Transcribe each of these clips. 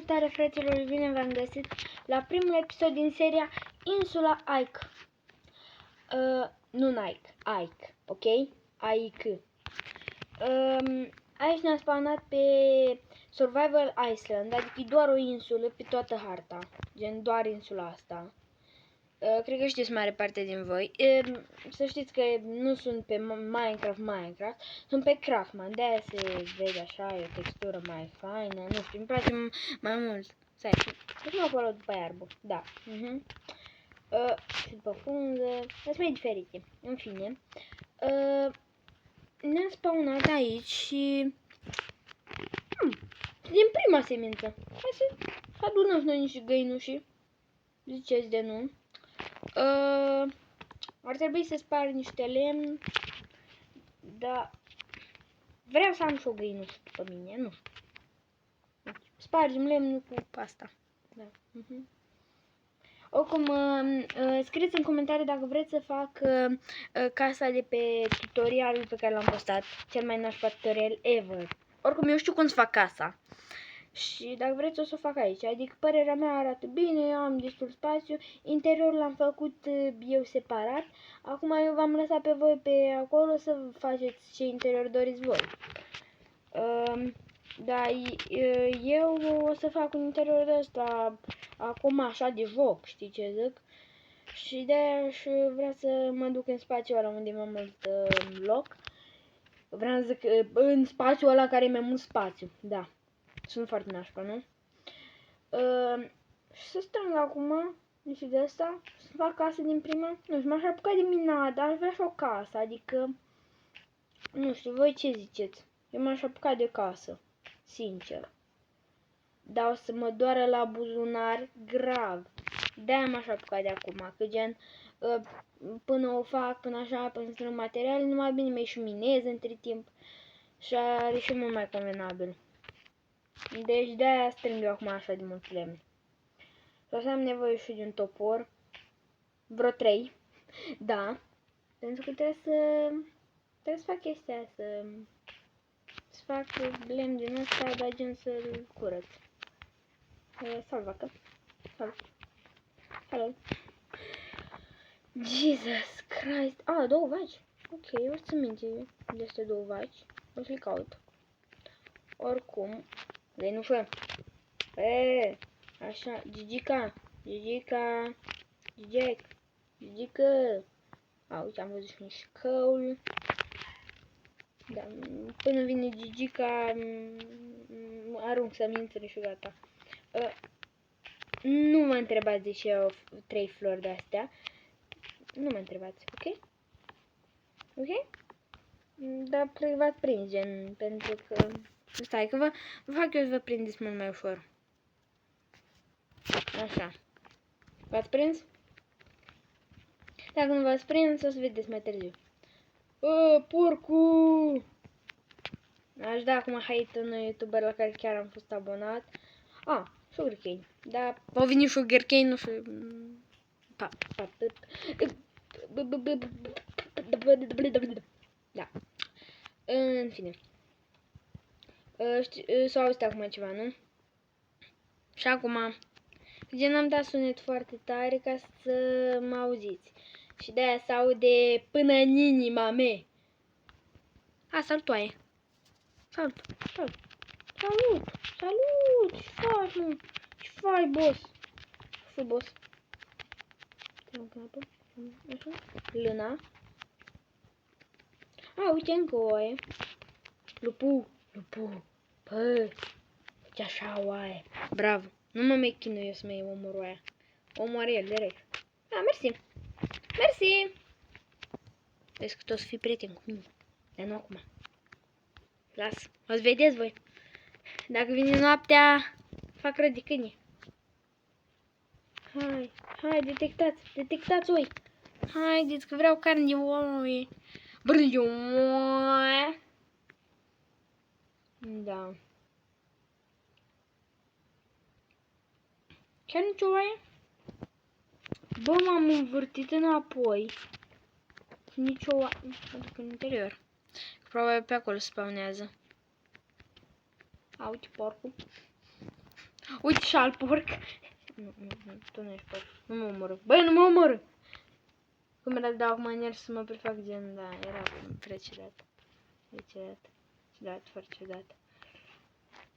Salutare fraților, bine v-am găsit la primul episod din seria Insula Ike. Nu Nike, Ike, ok? Ike. Aici ne-am spawnat pe Survival Island, adică e doar o insulă pe toată harta, gen doar insula asta. Cred că știți mare parte din voi. Să știți că nu sunt pe Minecraft, sunt pe Craftman, de-aia se vede așa, e o textură mai faină, nu știu, îmi place mai mult. Stai, nu acolo după iarbă, da. Și după frunză, sunt mai diferite, în fine. Ne-am spawnat aici și... din prima semință. Hai să adunăm noi niște găinuși. Ziceți de nu. Ar trebui să spar niște lemn, dar vreau să am și o găinușă după mine, nu știu. Spargem lemnul cu pasta. Da. Oricum, scrieți în comentarii dacă vreți să fac casa de pe tutorialul pe care l-am postat, cel mai nașpa tutorial ever. Oricum, eu știu cum să fac casa. Și dacă vreți o să o fac aici, adică părerea mea arată bine, eu am destul spațiu, interiorul l-am făcut eu separat, acum eu v-am lăsat pe voi pe acolo să faceți ce interior doriți voi. Dar eu o să fac un interior de ăsta acum așa de joc, știi ce zic? Și de-aia și vreau să mă duc în spațiul ăla unde e mai mult loc. Vreau să zic în spațiul ăla care e mai mult spațiu, da. Sunt foarte nașpa, nu? Și să strâng acum niște de asta, să fac casă din prima. Nu știu, m-aș apuca de minat, dar aș vrea și o casă, adică... Nu știu, voi ce ziceți? Eu m-aș apuca de casă, sincer. Dar o să mă doară la buzunar grav. De-aia m-aș apuca de acum, că gen... până o fac, până așa, până strâng materiale, numai bine mai și minez între timp. Și are și mult mai convenabil. Deci de-aia strâng eu acum așa de mult lemn. Și o să am nevoie și de un topor. Vreo 3. Da. Pentru că trebuie să fac chestia să fac lemn din ăsta, dar gen să-l curăț. Salut, vacă. Salut. Jesus Christ. Două vaci. Ok, o să minte de astea două vaci. O să le caut. Oricum, găinușă. Așa, Gigica, Gigică. Uite, am văzut și un șcăul. Da, până vine Gigica, arunc semințele și gata. Nu mă întrebați de ce au 3 flori de astea. Nu mă întrebați, ok? Ok? Dar v-ați prins, gen, pentru că... Stai, că vă fac eu să vă prindeți mult mai ușor. Așa. V-ați prins? Dacă nu v-ați prins, o să vedeți mai târziu. Porcu! Aș da acum hate unui youtuber la care chiar am fost abonat. Sugar cane. Da, au venit sugar cane-ul și... Da. În fine. S-au auzit acum ceva, nu? Și acum... Gen am dat sunet foarte tare ca să mă auziți. Și de-aia se aude până în inima mea. Salutoaie. Salut. Ce faci, mă? Ce faci, boss? Ce boss? Așa. Lâna. Uite încă o oaie. Lupu. Păi. Ce așa oaie. Bravo. Nu mă mai chinuie să mai omor oaia. Omoară el direct. Mersi. Vezi că tu o să fii prieten cu mine. Dar nu acum. Las. O să vedeți voi. Dacă vine noaptea, fac rău de câine. Hai, detectați oi. Haideți că vreau carne de oi. Da. Chiar nicio oaie? Bă, m-am învârtit înapoi. Nicio oaie. Aduc în interior. Probabil pe acolo spawnează. Uite porcul. Uite și al porc. Nu, tu nu ești porc. Nu mă omoră. Băi, nu mă omoră. Cum era de acum în să mă prefac gen, da, era prea ciudat. Ciudat, foarte ciudat.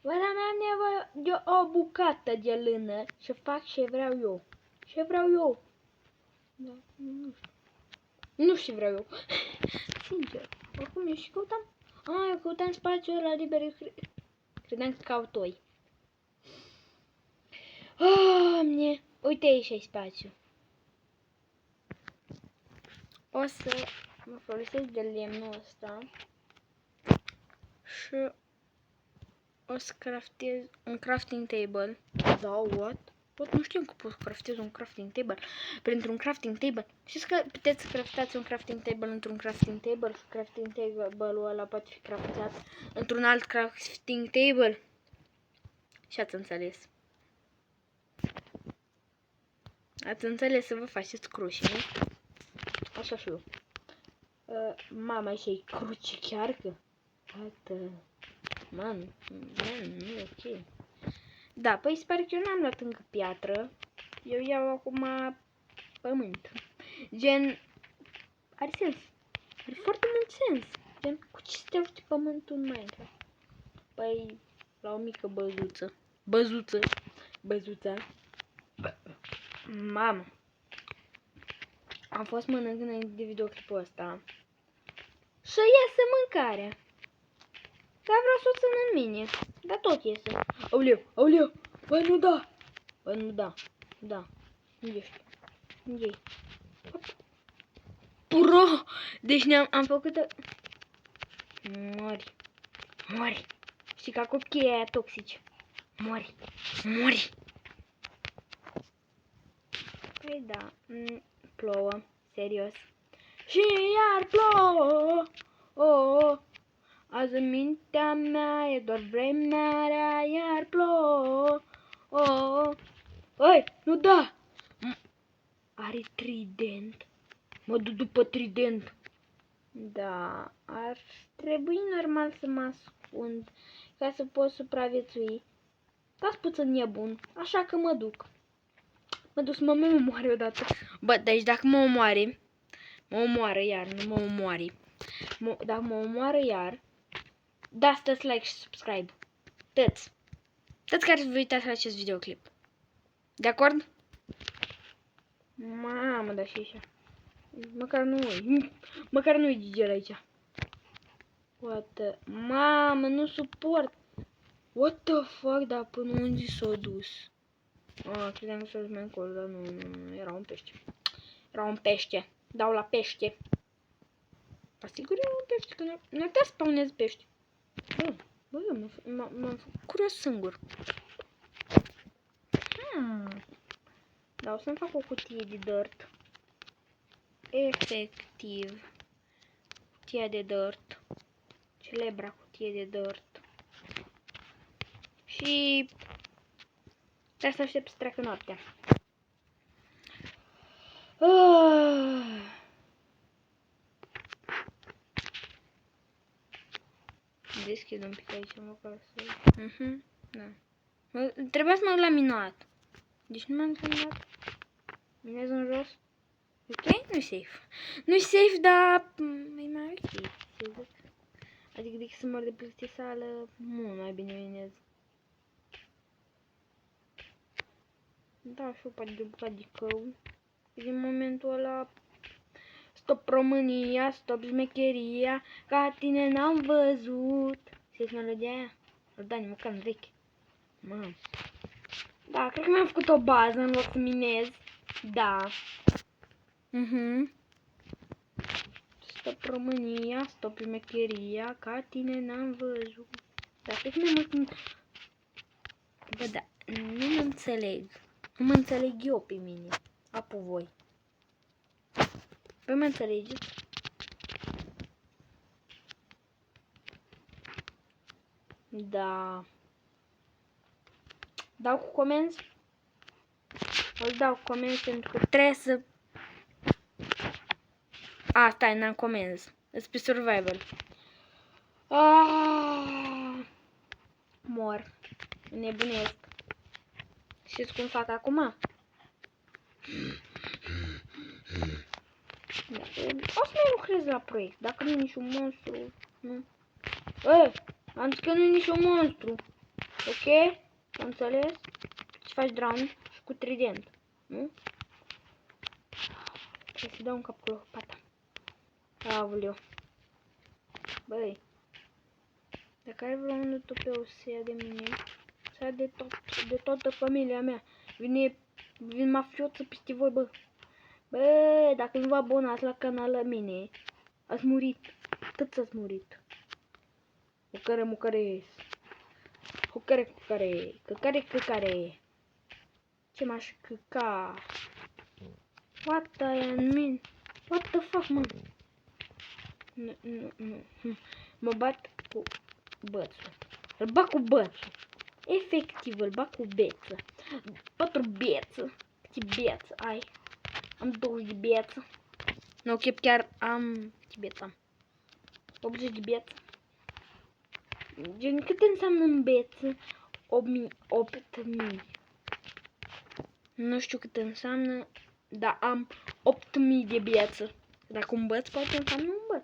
Bă, dar mi-am nevoie de o bucată de lână și fac ce vreau eu. Ce vreau eu. Da, nu știu. Nu știu vreau eu. Sincer. Oricum eu și căutam. Eu căutam spațiul ăla liber. Credeam că caut toi. Doamne. Uite aici e spațiu. O să mă folosesc de lemnul ăsta. Și o să craftez un crafting table. Da, what? Nu știu că pot craftez un crafting table printr-un crafting table. Știți că puteți să craftați un crafting table într-un crafting table și crafting table-ul ăla poate fi craftat într-un alt crafting table. Și ați înțeles. Ați înțeles să vă faceți cruci, nu? Așa și eu. Mama, și e cruci chiar că? Man, nu e ok. Da, păi sper că eu n-am luat încă piatră. Eu iau acum pământ. Gen, are sens. Are foarte mult sens. Gen, cu ce să te uiți pământul în Minecraft? Păi, la o mică băzuță. Băzuța. Mamă. Am fost mănânc înainte de videoclipul ăsta. Și iese mâncarea. Că vreau să o țin în mine. Dar tot iese. Aoleu. Băi, nu da. Da. Unde ești? Puro! Deci am făcut-o... Mori. Știi ca copiii aia toxici. Mori. Păi da. Plouă. Serios. Și iar plouă. Azi în mintea mea e doar vremea rea, iar plouă. Băi, nu da. Are trident. Mă duc după trident. Da, ar trebui normal să mă ascund ca să pot supraviețui. Dați puțin nebun, așa că mă duc. Mă duc să mă omoare odată. Bă, deci dacă mă omoară iar, nu mă omoare. Dacă mă omoară iar, dați like și subscribe. Toți care vă uitați la acest videoclip. De acord? Mamă, da și așa. Măcar nu-i Gigel aici. Mamă, nu suport. What the fuck, dar până unde s-a dus? Credeam că s-a dus mai încolo, dar nu, era un pește. Dau la pește. Dar sigur era un pește, că nu te spawnezi pești. Bă, m-am făcut curios singur. Da, o să-mi fac o cutie de dirt. Efectiv. Cutia de dirt. Celebra cutie de dirt. Și... trebuie să aștept să treacă noaptea. Deschid un pic aici, măcar să... da. Trebuia să mă duc la minat. Deci nu m-am minat. Minez în jos. Ok? Nu-i safe. Nu-i safe, dar... e mai ok, să zic. Adică decât să mor de plictisală, mult mai bine minez. Da, și o poate de bucat de cău. Din momentul ăla... Stop România, stop șmecheria, ca tine n-am văzut. Știți melodia aia? Dani, măcar în vechi. Mamă. Da, cred că mi-am făcut o bază în loc să minez. Da. Stop România, stop șmecheria, ca tine n-am văzut. Da, cred că mi-am... Bă, da, nu mă înțeleg. Nu mă înțeleg eu pe mine. Apu voi. Păi mă înțelegeți? Da. Dau cu comenzi? O dau cu comenzi pentru că trebuie să... Stai, n-am comenzi. Îți pe survival. Mor. Nebunesc. Știți cum fac acum? Da. O să mai lucrez la proiect, dacă nu e niciun monstru, nu. Am zis că nu e niciun monstru. Ok? Am înțeles? Ce faci drown și cu trident, nu? Trebuie să dau un cap cu lopata. Aoleu. Băi. Dacă are vreun tupeu să ia de mine, să ia de toată familia mea. Vin mafioță peste voi, bă. Bă, dacă nu vă abonați la canal la mine, ați murit. Toți ați murit. Mucare. Căcare. Ce m-aș căca? What the fuck, man? Nu. Mă bat cu bățul. Îl bat cu bățul. Efectiv, îl bat cu beță. 4 beță. Câte beță ai? Am 20 de beță. Nu, ok, chiar am... Ce beță am? 80 de beță. Gen, cât înseamnă în beță? 8.000. Nu știu cât înseamnă, dar am 8.000 de beță. Dacă un băț poate înseamnă un băț.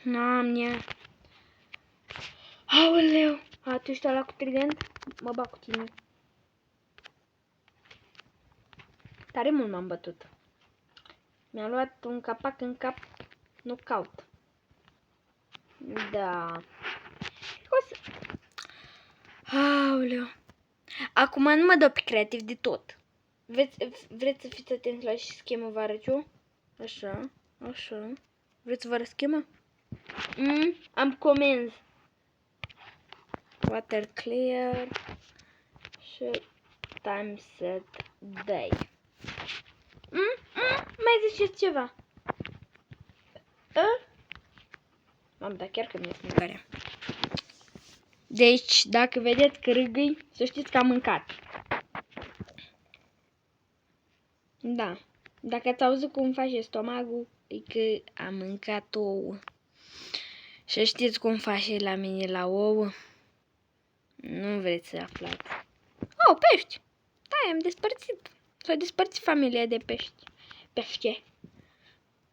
Doamne. Aoleu. A, tu ești ăla cu trident? Mă bag cu tine. Tare mult m-am bătut. Mi-a luat un capac în cap. Knockout. Da. O să... Aoleu. Acum nu mă dau pe creativ de tot. Vreți să fiți atenți la și schemă vă arăt eu? Așa. Vreți să vă arăt schemă? Am comenzi. Water clear. Și time set day. Mai ziceți ceva? Mamă, dar chiar că mi-e mâncarea. Deci, dacă vedeți că râgâi, să știți că am mâncat. Da. Dacă ați auzit cum face stomacul, e că am mâncat ouă. Și știți cum face la mine la ouă? Nu vreți să aflați. Oh, pești! Da, am despărțit. S-a despărțit familia de pești. Pește.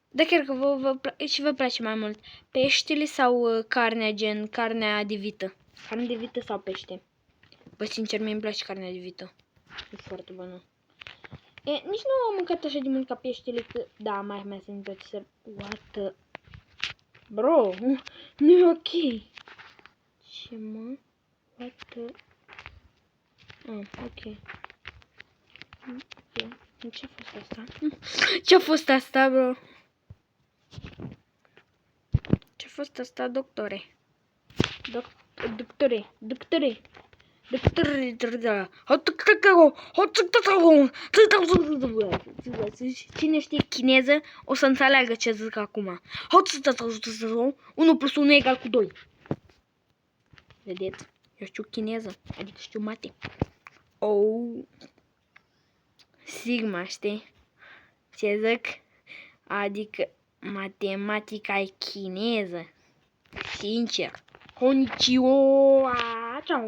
Dar chiar că vă place mai mult peștele sau carnea, gen carnea de vită? Carne de vită sau pește? Bă, sincer, mie îmi place carnea de vită. E foarte bună. Nici nu am mâncat așa de mult ca peștele, că... Da, mai să-mi place să... What the... Bro, nu e ok. Ce, mă? What the... Ok. Ce-a fost asta? Ce-a fost asta, bro? Ce-a fost asta, doctore? Doctore. Cine știe chineză o să înțeleagă ce zic acum. 1 plus 1 egal cu 2. Vedeți? Eu știu chineză, adică știu mate. Sigma, știi? Ce zic? Adică matematica e chineză. Sincer. Konnichiwa. Ciao.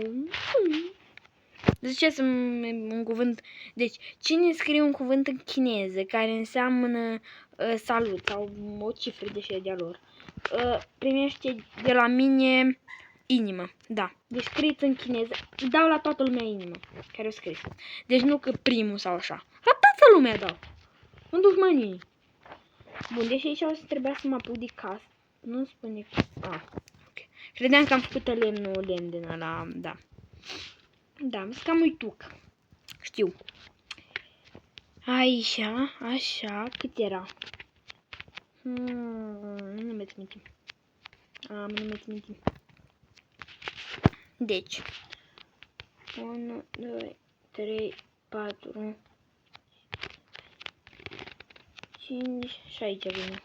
Ziceți un cuvânt. Deci, cine scrie un cuvânt în chineză care înseamnă salut sau o cifră de lor, primește de la mine inimă. Da. Deci scrieți în chineză. Dau la toată lumea inimă care o scris. Deci nu că primul sau așa. La toată lumea dau. În dușmanii. Bun, deci aici o să trebuia să mă apuc de casă. Nu spune că... Ok. Credeam că am făcut lemn din ăla, da. Da, am zis că am uituc. Știu. Aici, așa, cât era? Nu mi-ați mintit. Nu mi-ați mintit. Deci. 1, 2, 3, 4, 5 și aici vine.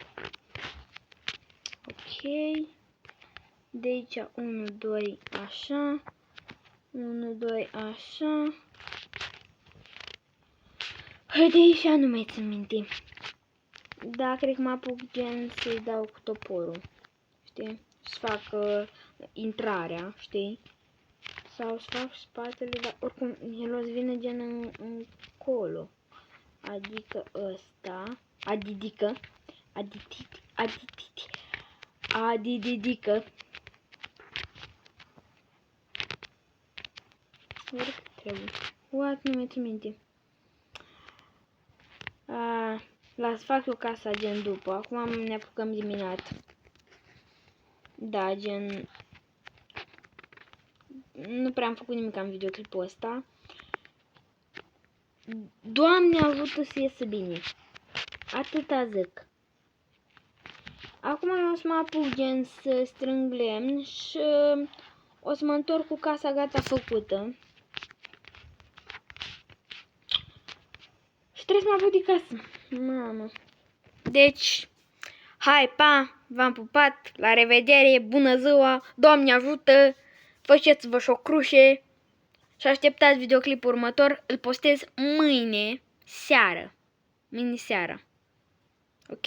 Ok. De aici 1, 2, așa. 1, 2, așa. De aici nu mai țin minte. Da, cred că mă apuc gen să-i dau cu toporul. Știi? Să fac intrarea, știi? Sau să fac spatele, dar oricum el o să vină gen încolo. Adică ăsta, adidică, cât trebuie. What? Nu mi-e trimite. Las fac eu casa gen după. Acum ne apucăm dimineața. Da, gen... Nu prea am făcut nimic în videoclipul ăsta. Doamne ajută să iasă bine. Atâta zic. Acum eu o să mă apuc gen să strâng lemn și o să mă întorc cu casa gata făcută. Și trebuie să mă apuc de casă. Mamă. Deci, hai, pa, v-am pupat, la revedere, bună ziua, Doamne ajută, faceți-vă șocrușe și așteptați videoclipul următor, îl postez mâine seară. Mâine seara. Ok?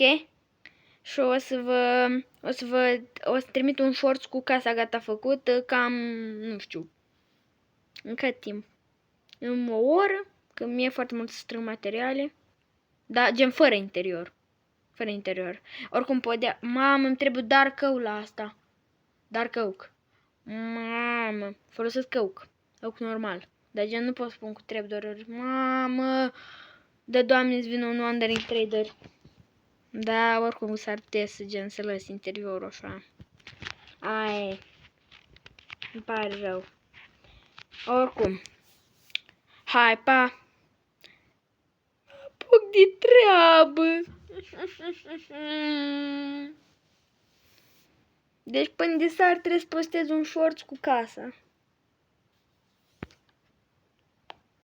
Și o să trimit un shorts cu casa gata făcută, cam, nu știu, în cât timp? În o oră, că mi-e foarte mult să strâng materiale. Da, gen fără interior. Fără interior. Oricum podea... Mamă, îmi trebuie dark oak la asta. Dark oak. Mamă, folosesc oak. Oak normal. Dar gen nu pot spun cu trapdoor-uri. Mamă, de Doamne îți vine un wandering trader. Da, oricum s-ar putea să gen să lăs interiorul așa. Ai. Îmi pare rău. Oricum. Hai, pa. Apuc de treabă. Deci până de seară trebuie să postez un shorts cu casa.